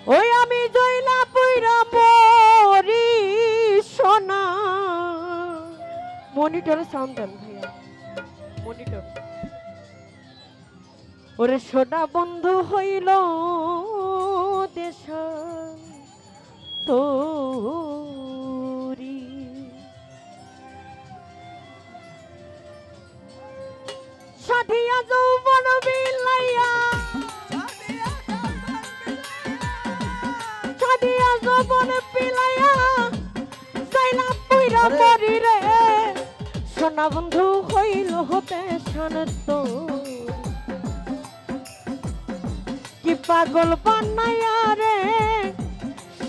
ওই আমি জইলা পুইরা পরি সোনা মনিটরে সাউন্ড দেন ভাইয়া মনিটর ওরে সোনা বন্ধু হইল দেশা তোরি সাধিয়া যৌবন বিলাইয়া সাধিয়া যৌবন বিলাইয়া যাইলা পুইরা পরি রে সোনা বন্ধু হইল হতে শান্ত কি পাগল বানাইয়া রে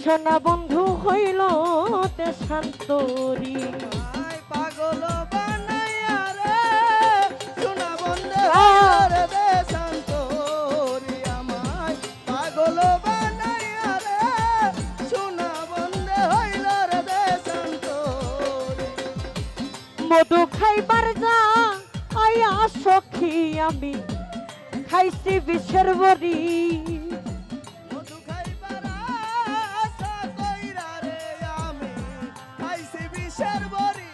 সোনা বন্ধু হইল তে শান্তরি পাগল বানাইয়া রে সোনা বন্ধু হইল তে শান্তরি আমায় পাগল বানাইয়া রে সোনা বন্ধু হইল তে শান্তরি মধু খাইবার যা আয়া সখী আমি খাইছি বিষের বড়ি মধু খাইবার আশা কইরা রে আমি খাইছি বিষের বড়ি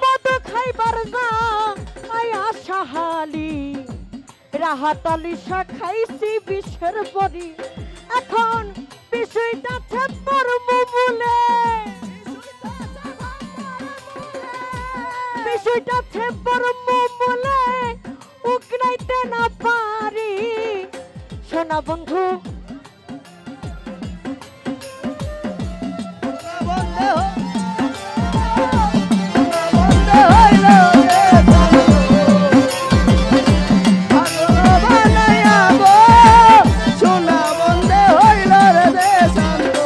মধু খাইবার যা আয়া সাহালি রাহাতালি শা খাইছি বিষের বড়ি এখন বিষয়টা ছেপর বলে বিষয়টা ছেপর বলে উগনাইতে না পারি সোনা বন্ধু বন্ধু বন্ধু হইল রে পাগল বানাইয়া গো সোনা বন্ধু হইল রে শান্ত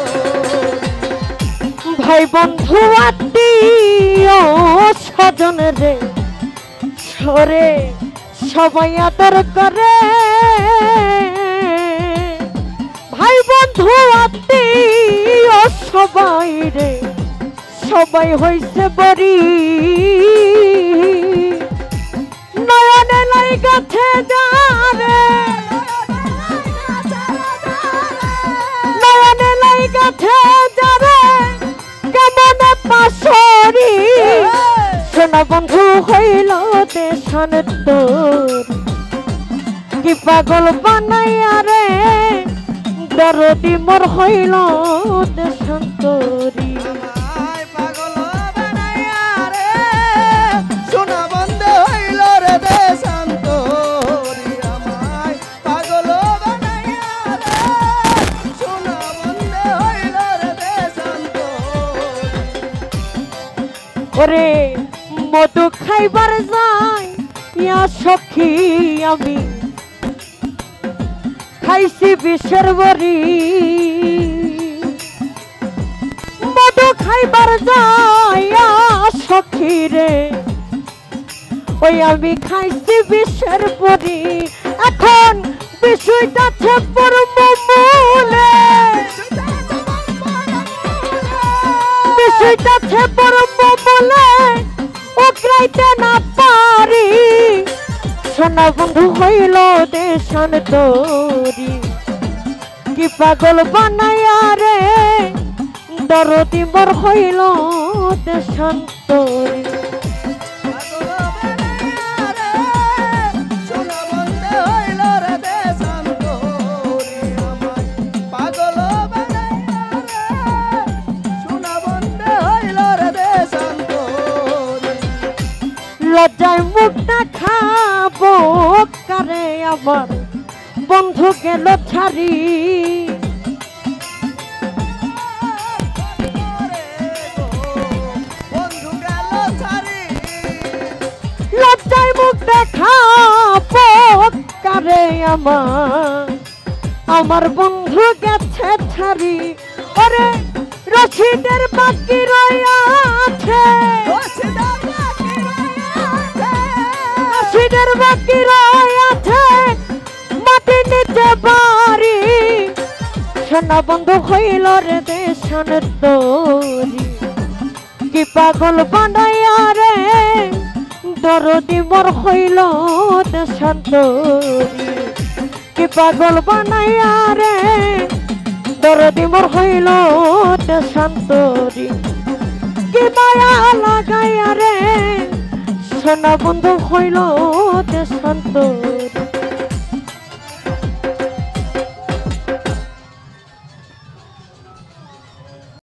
ভাই বন্ধু আত্মীয় স্বজন রে সরে সবাই আদর করে ভাই বন্ধু আত্মীয় সবাই রে সবাই হইছে বড়ি নয়নে লাই গাছে যারে নয়নে লাই গাছে যারে কেমন পাশরি সোনা বন্ধু হইল দেশান তোর কি পাগল বানাইয়া রে দরদি মোর হইল দেশান তোরি আমায় পাগল বানাইয়া রে সোনা বন্ধু হইল রে শান্ত আমায় পাগল বানাইয়া রে সোনা বন্ধু হইল রে শান্ত ওরে মধু খাইবার যাই ইয়া সখী আমি খাইছি বিষের বড়ি মধু খাইবার যাই ইয়া সখী রে ওই আমি খাইছি বিষের বড়ি এখন বিষয়টা ছেপর মূলে বিষয়টা ছেপর মূলে উগরাইতে না পারি সোনা বন্ধু হইল দেশান তোরি কি পাগল বানাইয়া রে দরদি মোর হইল দেশান তোরি পাগল বানাইয়া রে সোনা বন্ধু হইল রে শান্ত আমায় পাগল বানাইয়া রে সোনা বন্ধু হইল রে শান্ত লজ্জায় মুখটা খাবো কারে আমার বন্ধু গেল ছাড়ি বন্ধু গেল ছাড়ি লজ্জায় মুখটা খাবো কারে আমার বন্ধু গেছে ছাড়ি ওরে রশিদের বাকি রয়াছে রশিদের বাকি রয়াছে মাটি নিতে পারি সোনা বন্ধু হইল রে দেশান তোরি কি পাগল বানাইয়া রে দরদি মোর হইল দেশান তোরি কি পাগল বানাইয়া রে দরদি মোর হইল দেশান্তরী কি মায়া লাগাইয়া রে সোনা বন্ধু হইল দেশান্তরী